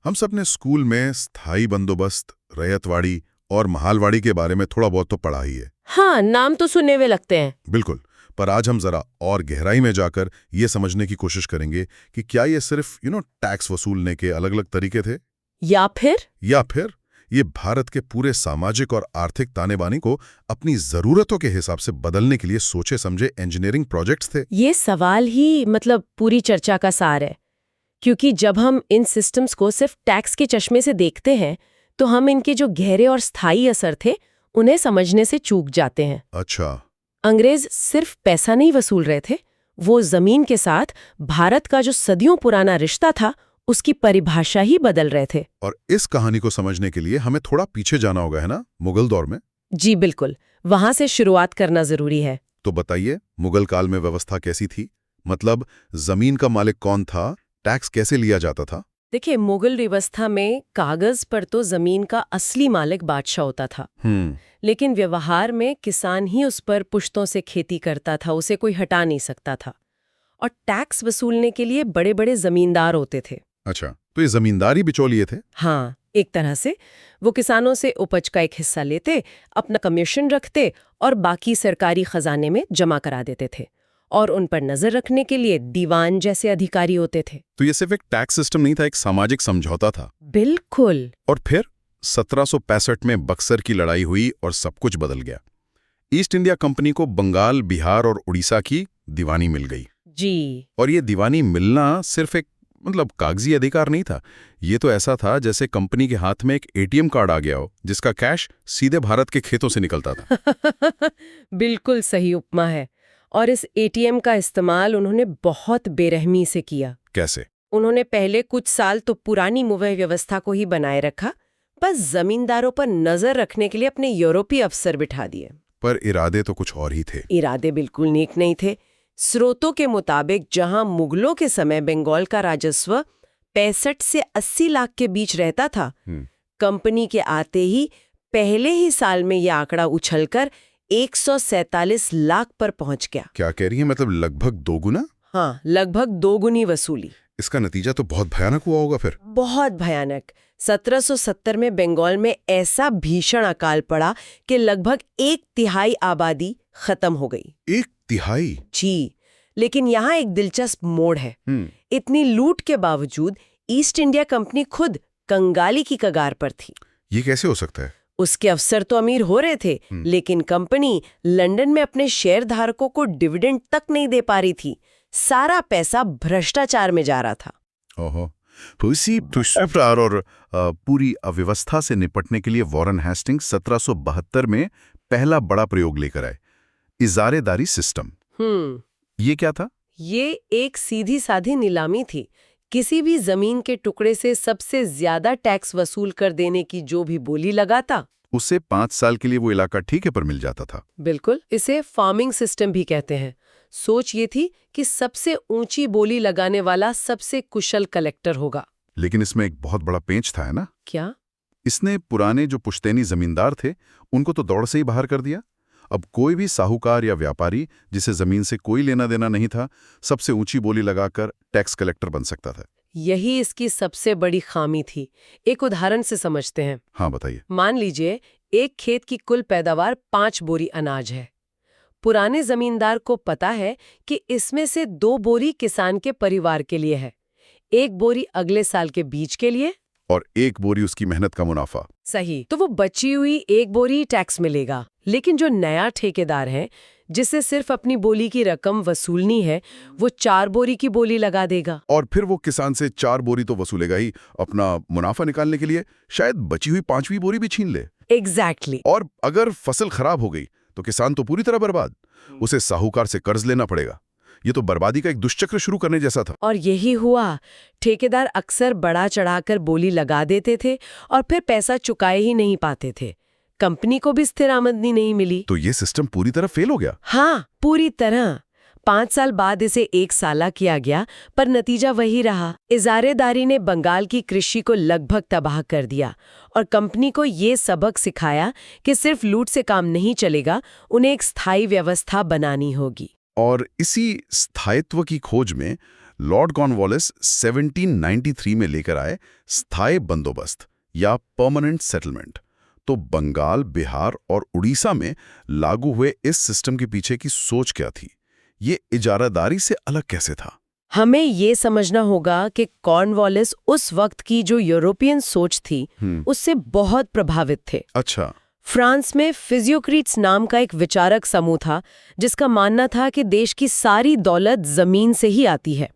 हम सब ने स्कूल में स्थायी बंदोबस्त, रैयतवाड़ी और महालवाड़ी के बारे में थोड़ा बहुत तो पढ़ा ही है। हाँ, नाम तो सुने हुए लगते हैं। बिल्कुल। पर आज हम जरा और गहराई में जाकर ये समझने की कोशिश करेंगे कि क्या ये सिर्फ टैक्स वसूलने के अलग अलग तरीके थे, या फिर ये भारत के पूरे सामाजिक और आर्थिक ताने-बाने को अपनी जरूरतों के हिसाब से बदलने के लिए सोचे समझे इंजीनियरिंग प्रोजेक्ट्स थे। ये सवाल ही पूरी चर्चा का सार है, क्योंकि जब हम इन सिस्टम्स को सिर्फ टैक्स के चश्मे से देखते हैं तो हम इनके जो गहरे और स्थायी असर थे उन्हें समझने से चूक जाते हैं। अच्छा। अंग्रेज सिर्फ पैसा नहीं वसूल रहे थे, वो जमीन के साथ भारत का जो सदियों पुराना रिश्ता था उसकी परिभाषा ही बदल रहे थे। और इस कहानी को समझने के लिए हमें थोड़ा पीछे जाना होगा, है ना, मुगल दौर में। जी बिल्कुल, वहां से शुरुआत करना जरूरी है। तो बताइए, मुगल काल में व्यवस्था कैसी थी? मतलब जमीन का मालिक कौन था, टैक्स कैसे लिया जाता था? देखिए, मुगल व्यवस्था में कागज पर तो जमीन का असली मालिक बादशाह होता था, लेकिन व्यवहार में किसान ही उस पर पुश्तों से खेती करता था, उसे कोई हटा नहीं सकता था। और टैक्स वसूलने के लिए बड़े बड़े जमींदार होते थे। अच्छा, तो ये जमींदारी बिचौलिए थे? हाँ, एक तरह से वो किसानों से उपज का एक हिस्सा लेते, अपना कमीशन रखते और बाकी सरकारी खजाने में जमा करा देते थे। और उन पर नजर रखने के लिए दीवान जैसे अधिकारी होते थे। तो ये सिर्फ एक टैक्स सिस्टम नहीं था, एक सामाजिक समझौता था। बिल्कुल। और फिर 1765 में बक्सर की लड़ाई हुई और सब कुछ बदल गया। ईस्ट इंडिया कंपनी को बंगाल, बिहार और उड़ीसा की दीवानी मिल गई। जी। और ये दीवानी मिलना सिर्फ एक कागजी अधिकार नहीं था। ये तो ऐसा था जैसे कंपनी के हाथ में एक एटीएम कार्ड आ गया हो जिसका कैश सीधे भारत के खेतों से निकलता था। बिल्कुल सही उपमा है। और इस एटीएम का इस्तेमाल उन्होंने बहुत बेरहमी से किया। कैसे? उन्होंने पहले कुछ साल तो पुरानी मुवह व्यवस्था को ही बनाए रखा, बस जमींदारों पर नजर रखने के लिए अपने यूरोपीय अफसर बिठा दिए। पर इरादे तो कुछ और ही थे। इरादे बिल्कुल नेक नहीं थे। स्रोतों के मुताबिक जहां मुगलों के समय बंगाल का राजस्व 65 से 80 लाख के बीच रहता था, कंपनी के आते ही पहले ही साल में यह आंकड़ा उछलकर 147 लाख पर पहुंच गया। क्या कह रही है? मतलब लगभग दोगुना? हाँ, लगभग दोगुनी वसूली। इसका नतीजा तो बहुत भयानक हुआ होगा फिर। बहुत भयानक। 1770 में बंगाल में ऐसा भीषण अकाल पड़ा कि लगभग 1/3 आबादी खत्म हो गई। 1/3? जी। लेकिन यहाँ एक दिलचस्प मोड़ है। इतनी लूट के बावजूद ईस्ट इंडिया कंपनी खुद कंगाली की कगार पर थी। ये कैसे हो सकता है? उसके अफसर तो अमीर हो रहे थे, लेकिन कंपनी लंदन में अपने शेयर धारकों को डिविडेंड तक नहीं दे पा रही थी। सारा पैसा भ्रष्टाचार में जा रहा था। ओहो। तो इसी भ्रष्टाचार और पूरी अव्यवस्था से निपटने के लिए वॉरेन हेस्टिंग्स 1772 में पहला बड़ा प्रयोग लेकर आए, इजारेदारी सिस्टम। ये क्या था? ये एक सीधी साधी नीलामी थी। किसी भी जमीन के टुकड़े से सबसे ज्यादा टैक्स वसूल कर देने की जो भी बोली लगाता, उससे 5 साल के लिए वो इलाका ठीके पर मिल जाता था। बिल्कुल। इसे फार्मिंग सिस्टम भी कहते हैं। सोच ये थी कि सबसे ऊंची बोली लगाने वाला सबसे कुशल कलेक्टर होगा। लेकिन इसमें एक बहुत बड़ा पेंच था, है ना? क्या? इसने पुराने जो पुश्तैनी जमींदार थे उनको तो दौड़ से ही बाहर कर दिया। अब कोई भी साहूकार या व्यापारी जिसे जमीन से कोई लेना देना नहीं था, सबसे ऊंची बोली लगाकर टैक्स कलेक्टर बन सकता था। यही इसकी सबसे बड़ी खामी थी। एक उदाहरण से समझते हैं। हाँ, बताइए। मान लीजिए एक खेत की कुल पैदावार 5 बोरी अनाज है। पुराने जमींदार को पता है कि इसमें से 2 बोरी किसान के परिवार के लिए है, 1 बोरी अगले साल के बीज के लिए और 1 बोरी उसकी मेहनत का मुनाफा। सही। तो वो बची हुई 1 बोरी टैक्स मिलेगा। लेकिन जो नया ठेकेदार है, जिसे सिर्फ अपनी बोली की रकम वसूलनी है, वो 4 बोरी की बोली लगा देगा। और फिर वो किसान से 4 बोरी तो वसूलेगा ही, अपना मुनाफा निकालने के लिए शायद बची हुई 5वीं बोरी भी छीन ले। एग्जैक्टली। और अगर फसल खराब हो गई तो किसान तो पूरी तरह बर्बाद। उसे साहूकार से कर्ज लेना पड़ेगा। ये तो बर्बादी का एक दुष्चक्र शुरू करने जैसा था। और यही हुआ। ठेकेदार अक्सर बड़ा चढ़ाकर बोली लगा देते थे और फिर पैसा चुकाए ही नहीं पाते थे। कंपनी को भी स्थिर आमदनी नहीं मिली। तो ये सिस्टम पूरी तरह फेल हो गया। हाँ, पूरी तरह। 5 साल बाद इसे 1 साला किया गया, पर नतीजा वही रहा। इजारेदारी ने बंगाल की कृषि को लगभग तबाह कर दिया और कंपनी को ये सबक सिखाया कि सिर्फ लूट से काम नहीं चलेगा, उन्हें एक स्थायी व्यवस्था बनानी होगी। और इसी स्थायित्व की खोज में लॉर्ड कॉर्नवालिस 1793 में लेकर आए स्थायी बंदोबस्त या परमानेंट सेटलमेंट। तो बंगाल, बिहार और उड़ीसा में लागू हुए इस सिस्टम के पीछे की सोच क्या थी? ये इजारादारी से अलग कैसे था? हमें ये समझना होगा कि कॉर्नवालिस उस वक्त की जो यूरोपियन सोच थी उससे बहुत प्रभावित थे। अच्छा। फ्रांस में फिजियोक्रेट्स नाम का एक विचारक समूह था जिसका मानना था कि देश की सारी दौलत जमीन से ही आती है,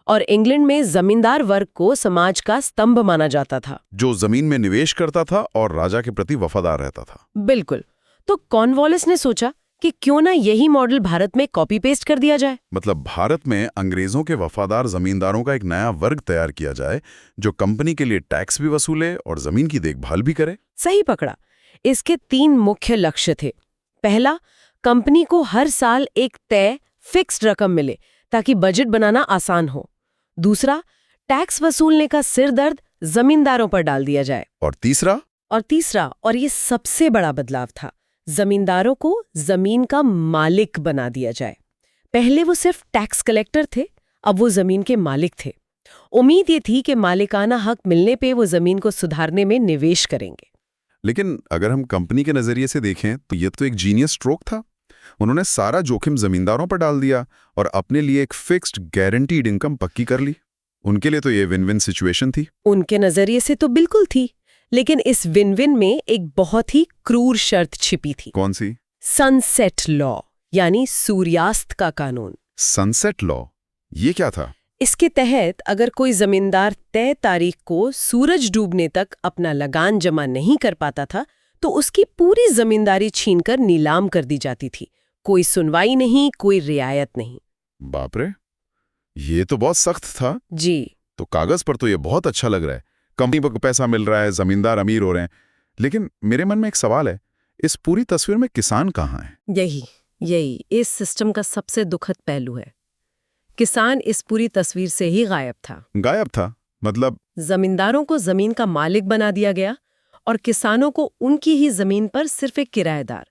और इंग्लैंड में जमींदार वर्ग को समाज का स्तंभ माना जाता था, जो जमीन में निवेश करता था और राजा के प्रति वफादार रहता था। बिल्कुल। तो कॉर्नवालिस ने सोचा कि क्यों ना यही मॉडल भारत में कॉपी पेस्ट कर दिया जाए। मतलब भारत में अंग्रेजों के वफादार जमींदारों का एक नया वर्ग तैयार किया जाए जो कंपनी के लिए टैक्स भी वसूले और जमीन की देखभाल भी करे। सही पकड़ा। इसके 3 मुख्य लक्ष्य थे। पहला, कंपनी को हर साल एक तय फिक्स्ड रकम मिले ताकि बजट बनाना आसान हो। दूसरा, टैक्स वसूलने का सिरदर्द जमींदारों पर डाल दिया जाए। और तीसरा, और ये सबसे बड़ा बदलाव था, जमींदारों को जमीन का मालिक बना दिया जाए। पहले वो सिर्फ टैक्स कलेक्टर थे, अब वो जमीन के मालिक थे। उम्मीद ये थी कि मालिकाना हक मिलने पे वो जमीन को सुधारने में निवेश करेंगे। लेकिन अगर हम कंपनी के नजरिए से देखें तो ये तो एक जीनियस स्ट्रोक था। उन्होंने सारा जोखिम जमींदारों पर डाल दिया और अपने लिए एक फिक्स्ड गारंटीड इनकम पक्की कर ली। उनके लिए तो ये विन विन सिचुएशन थी। उनके नजरिए से तो बिल्कुल थी, लेकिन इस विन विन में एक बहुत ही क्रूर शर्त छिपी थी। कौन सी? सनसेट लॉ, यानी सूर्यास्त का कानून। सनसेट लॉ, ये क्या था? इसके तहत अगर कोई जमींदार तय तारीख को सूरज डूबने तक अपना लगान जमा नहीं कर पाता था तो उसकी पूरी जमींदारी छीनकर नीलाम कर दी जाती थी। कोई सुनवाई नहीं, कोई रियायत नहीं। बाप रे, ये तो बहुत सख्त था। जी। तो कागज पर तो ये बहुत अच्छा लग रहा है, कंपनी को पैसा मिल रहा है, जमींदार अमीर हो रहे हैं। लेकिन मेरे मन में एक सवाल है, इस पूरी तस्वीर में किसान कहाँ है? यही इस सिस्टम का सबसे दुखद पहलू है। किसान इस पूरी तस्वीर से ही गायब था। मतलब? जमींदारों को जमीन का मालिक बना दिया गया और किसानों को उनकी ही जमीन पर सिर्फ एक किराएदार।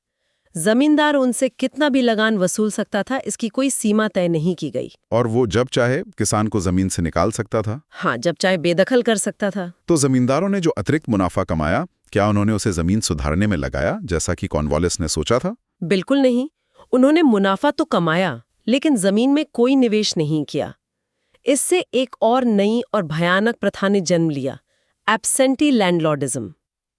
जमींदार उनसे कितना भी लगान वसूल सकता था, इसकी कोई सीमा तय नहीं की गई। और वो जब चाहे किसान को जमीन से निकाल सकता था? हाँ, जब चाहे बेदखल कर सकता था। तो जमींदारों ने जो अतिरिक्त मुनाफा कमाया, क्या उन्होंने उसे जमीन सुधारने में लगाया जैसा कि कॉर्नवालिस ने सोचा था? बिल्कुल नहीं। उन्होंने मुनाफा तो कमाया, लेकिन जमीन में कोई निवेश नहीं किया। इससे एक और नई और भयानक प्रथा ने जन्म लिया, एब्सेंटी लैंडलॉर्डिज्म।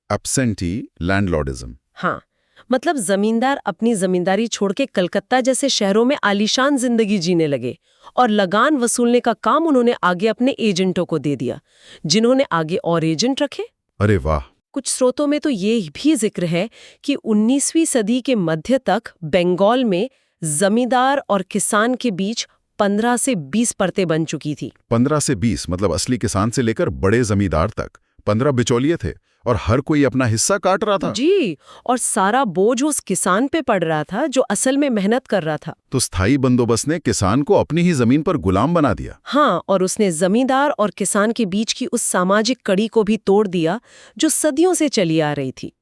Absentee landlordism? हाँ, मतलब जमींदार अपनी जमींदारी छोड़ के कलकत्ता जैसे शहरों में आलीशान जिंदगी जीने लगे और लगान वसूलने का काम उन्होंने आगे अपने एजेंटों को दे दिया, जिन्होंने आगे और एजेंट रखे। अरे वाह। कुछ स्रोतों में तो ये भी जिक्र है कि 19वीं सदी के मध्य तक बंगाल में जमींदार और किसान के बीच 15 से 20 परतें बन चुकी थी। 15 से 20 मतलब असली किसान से लेकर बड़े जमींदार तक 15 बिचौलिए थे और हर कोई अपना हिस्सा काट रहा था। जी, और सारा बोझ उस किसान पे पड़ रहा था जो असल में मेहनत कर रहा था। तो स्थायी बंदोबस्त ने किसान को अपनी ही जमीन पर गुलाम बना दिया। हाँ, और उसने जमींदार और किसान के बीच की उस सामाजिक कड़ी को भी तोड़ दिया जो सदियों से चली आ रही थी।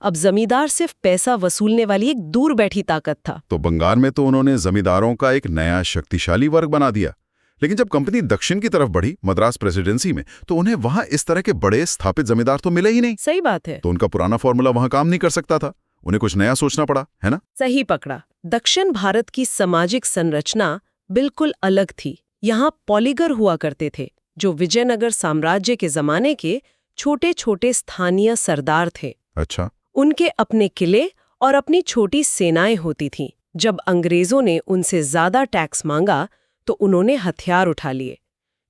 अब जमींदार सिर्फ पैसा वसूलने वाली एक दूर बैठी ताकत था। तो बंगाल में तो उन्होंने जमींदारों का एक नया शक्तिशाली वर्ग बना दिया। लेकिन जब कंपनी दक्षिण की तरफ बढ़ी, मद्रास प्रेसिडेंसी में, तो उन्हें वहां इस तरह के बड़े स्थापित जमींदार तो मिले ही नहीं। सही बात है। तो उनका पुराना फॉर्मूला वहां काम नहीं कर सकता था, उन्हें कुछ नया सोचना पड़ा, है ना? सही पकड़ा। दक्षिण भारत की सामाजिक संरचना बिल्कुल अलग थी। यहाँ पॉलीगर हुआ करते थे, जो विजयनगर साम्राज्य के जमाने के छोटे छोटे स्थानीय सरदार थे। अच्छा। उनके अपने किले और अपनी छोटी सेनाएं होती थीं। जब अंग्रेजों ने उनसे ज्यादा टैक्स मांगा तो उन्होंने हथियार उठा लिए,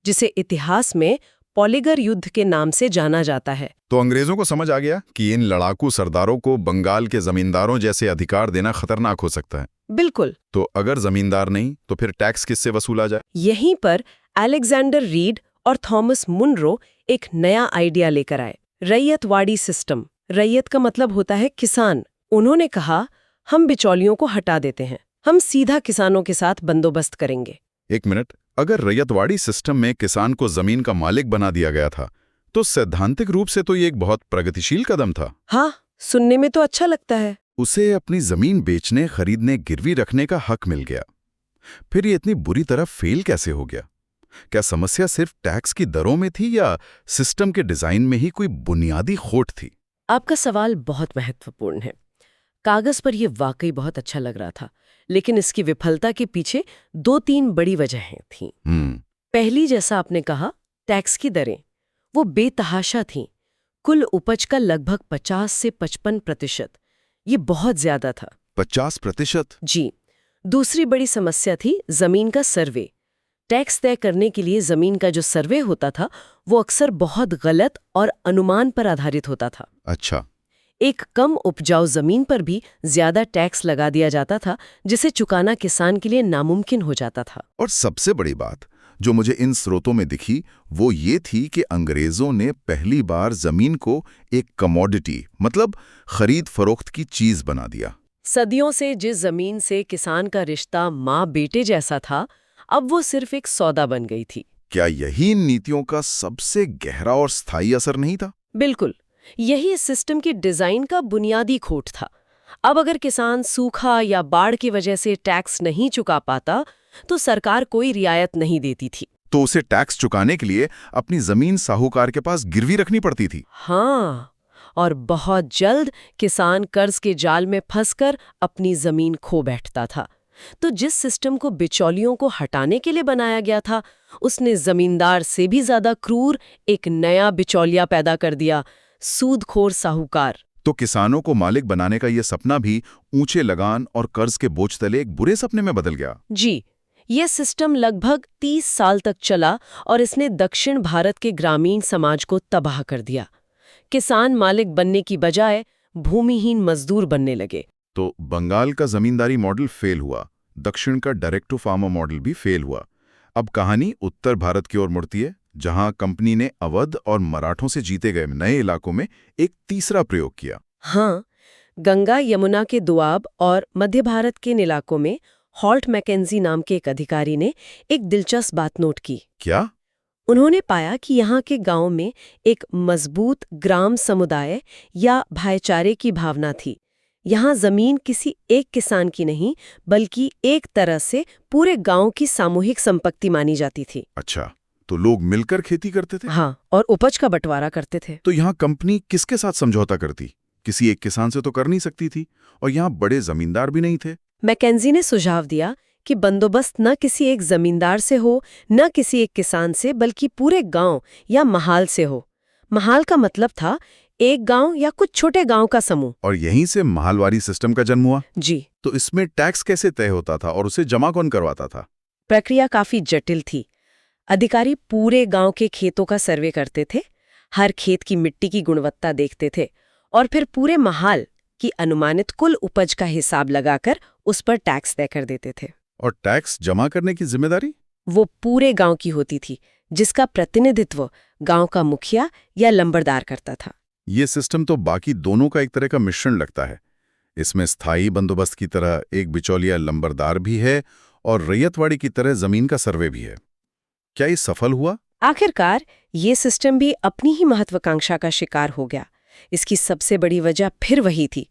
जिसे इतिहास में पॉलीगर युद्ध के नाम से जाना जाता है। तो अंग्रेजों को समझ आ गया कि इन लड़ाकू सरदारों को बंगाल के जमींदारों जैसे अधिकार देना खतरनाक हो सकता है। बिल्कुल। तो अगर जमींदार नहीं तो फिर टैक्स किससे वसूला जाए? यहीं पर अलेक्जेंडर रीड और थॉमस मुनरो एक नया आइडिया लेकर आए, रैयतवाड़ी सिस्टम। रैयत का मतलब होता है किसान। उन्होंने कहा, हम बिचौलियों को हटा देते हैं, हम सीधा किसानों के साथ बंदोबस्त करेंगे। एक मिनट, अगर रैयतवाड़ी सिस्टम में किसान को जमीन का मालिक बना दिया गया था तो सैद्धांतिक रूप से तो ये एक बहुत प्रगतिशील कदम था। हाँ, सुनने में तो अच्छा लगता है। उसे अपनी जमीन बेचने, खरीदने, गिरवी रखने का हक मिल गया। फिर ये इतनी बुरी तरह फेल कैसे हो गया? क्या समस्या सिर्फ टैक्स की दरों में थी या सिस्टम के डिजाइन में ही कोई बुनियादी खोट थी? आपका सवाल बहुत महत्वपूर्ण है। कागज पर यह वाकई बहुत अच्छा लग रहा था, लेकिन इसकी विफलता के पीछे 2-3 बड़ी वजहें थीं। पहली, जैसा आपने कहा, टैक्स की दरें वो बेतहाशा थीं। कुल उपज का लगभग 50 से 55%। ये बहुत ज्यादा था। 50%? जी। दूसरी बड़ी समस्या थी जमीन का सर्वे। टैक्स तय करने के लिए जमीन का जो सर्वे होता था वो अक्सर बहुत गलत और अनुमान पर आधारित होता था। अच्छा। एक कम उपजाऊ जमीन पर भी ज्यादा टैक्स लगा दिया जाता था, जिसे चुकाना किसान के लिए नामुमकिन हो जाता था। और सबसे बड़ी बात जो मुझे इन स्रोतों में दिखी वो ये थी कि अंग्रेजों ने पहली बार जमीन को एक कमोडिटी, मतलब खरीद फरोख्त की चीज बना दिया। सदियों से जिस जमीन से किसान का रिश्ता माँ बेटे जैसा था, अब वो सिर्फ एक सौदा बन गई थी। क्या यही इन नीतियों का सबसे गहरा और स्थायी असर नहीं था? बिल्कुल, यही इस सिस्टम की डिजाइन का बुनियादी खोट था। अब अगर किसान सूखा या बाढ़ की वजह से टैक्स नहीं चुका पाता, तो सरकार कोई रियायत नहीं देती थी। तो उसे टैक्स चुकाने के लिए अपनी जमीन साहूकार के पास गिरवी रखनी पड़ती थी। हाँ, और बहुत जल्द किसान कर्ज के जाल में फंसकर अपनी जमीन खो बैठता था। तो जिस सिस्टम को बिचौलियों को हटाने के लिए बनाया गया था, उसने जमींदार से भी ज्यादा क्रूर एक नया बिचौलिया पैदा कर दिया, सूदखोर साहूकार। तो किसानों को मालिक बनाने का ये सपना भी ऊंचे लगान और कर्ज के बोझ तले एक बुरे सपने में बदल गया। जी, ये सिस्टम लगभग 30 साल तक चला और इसने दक्षिण भारत के ग्रामीण समाज को तबाह कर दिया। किसान मालिक बनने की बजाय भूमिहीन मजदूर बनने लगे। तो बंगाल का जमींदारी मॉडल फेल हुआ, दक्षिण का डायरेक्ट टू फार्मर मॉडल भी फेल हुआ। अब कहानी उत्तर भारत की ओर मुड़ती है, जहां कंपनी ने अवध और मराठों से जीते गए नए इलाकों में एक तीसरा प्रयोग किया। हाँ, गंगा यमुना के दोआब और मध्य भारत के इलाकों में हॉल्ट मैकेंजी नाम के एक अधिकारी ने एक दिलचस्प बात नोट की। क्या? उन्होंने पाया कि यहाँ के गांव में एक मजबूत ग्राम समुदाय या भाईचारे की भावना थी। यहाँ जमीन किसी एक किसान की नहीं, बल्कि एक तरह से पूरे गांव की सामूहिक संपत्ति मानी जाती थी। अच्छा, तो लोग मिलकर खेती करते थे? हाँ, और उपज का बंटवारा करते थे। तो यहाँ कंपनी किसके साथ समझौता करती? किसी एक किसान से तो कर नहीं सकती थी, और यहाँ बड़े जमींदार भी नहीं थे। मैकेंजी ने सुझाव दिया कि बंदोबस्त न किसी एक जमींदार से हो, न किसी एक किसान से, बल्कि पूरे गांव या महाल से हो। महाल का मतलब था एक गांव या कुछ छोटे गांव का समूह। और यहीं से महालवारी सिस्टम का जन्म हुआ। जी। तो इसमें टैक्स कैसे तय होता था और उसे जमा कौन करवाता था? प्रक्रिया काफी जटिल थी। अधिकारी पूरे गांव के खेतों का सर्वे करते थे, हर खेत की मिट्टी की गुणवत्ता देखते थे और फिर पूरे महाल की अनुमानित कुल उपज का हिसाब लगाकर उस पर टैक्स तय कर देते थे। और टैक्स जमा करने की जिम्मेदारी वो पूरे गांव की होती थी, जिसका प्रतिनिधित्व गांव का मुखिया या लंबरदार करता था। ये सिस्टम तो बाकी दोनों का एक तरह का मिश्रण लगता है। इसमें स्थायी बंदोबस्त की तरह एक बिचौलिया लंबरदार भी है और रैयतवाड़ी की तरह जमीन का सर्वे भी है। क्या ये सफल हुआ? आखिरकार ये सिस्टम भी अपनी ही महत्वाकांक्षा का शिकार हो गया। इसकी सबसे बड़ी वजह फिर वही थी,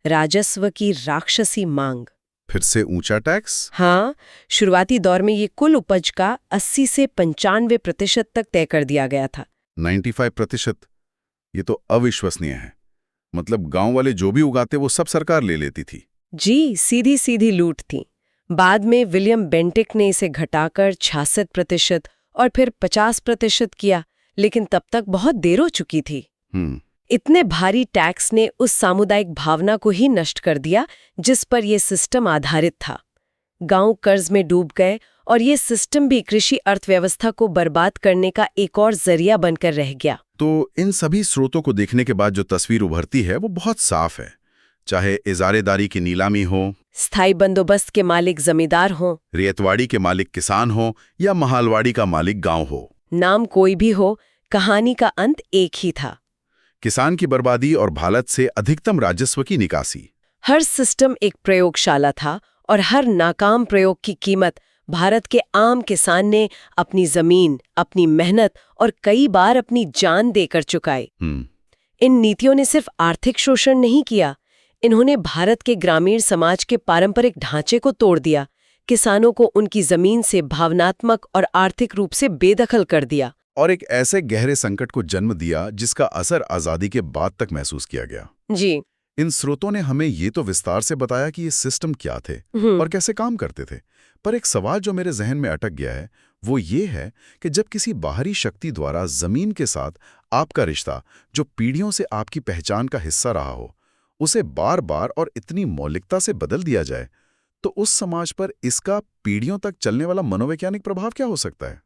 राजस्व की राक्षसी मांग। फिर से ऊंचा टैक्स? हाँ, शुरुआती दौर में ये कुल उपज का 80 से 95% तक तय कर दिया गया था। 95%? ये तो अविश्वसनीय है। मतलब गांव वाले जो भी उगाते वो सब सरकार ले लेती थी। जी, सीधी सीधी लूट थी। बाद में विलियम बेंटिक ने इसे घटाकर 66% और फिर 50% किया, लेकिन तब तक बहुत देर हो चुकी थी। इतने भारी टैक्स ने उस सामुदायिक भावना को ही नष्ट कर दिया जिस पर यह सिस्टम आधारित था। गांव कर्ज में डूब गए और ये सिस्टम भी कृषि अर्थव्यवस्था को बर्बाद करने का एक और जरिया बनकर रह गया। तो इन सभी स्रोतों को देखने के बाद जो तस्वीर उभरती है वो बहुत साफ है। चाहे इजारेदारी की नीलामी हो, स्थायी बंदोबस्त के मालिक जमींदार हों, रेतवाड़ी के मालिक किसान हो या महालवाड़ी का मालिक गांव हो, नाम कोई भी हो, कहानी का अंत एक ही था, किसान की बर्बादी और भारत से अधिकतम राजस्व की निकासी। हर सिस्टम एक प्रयोगशाला था और हर नाकाम प्रयोग की कीमत भारत के आम किसान ने अपनी जमीन, अपनी मेहनत और कई बार अपनी जान देकर चुकाई। इन नीतियों ने सिर्फ आर्थिक शोषण नहीं किया, इन्होंने भारत के ग्रामीण समाज के पारंपरिक ढांचे को तोड़ दिया, किसानों को उनकी जमीन से भावनात्मक और आर्थिक रूप से बेदखल कर दिया। और एक ऐसे गहरे संकट को जन्म दिया जिसका असर आज़ादी के बाद तक महसूस किया गया। जी। इन स्रोतों ने हमें ये तो विस्तार से बताया कि ये सिस्टम क्या थे और कैसे काम करते थे, पर एक सवाल जो मेरे जहन में अटक गया है वो ये है कि जब किसी बाहरी शक्ति द्वारा जमीन के साथ आपका रिश्ता, जो पीढ़ियों से आपकी पहचान का हिस्सा रहा हो, उसे बार बार और इतनी मौलिकता से बदल दिया जाए, तो उस समाज पर इसका पीढ़ियों तक चलने वाला मनोवैज्ञानिक प्रभाव क्या हो सकता है?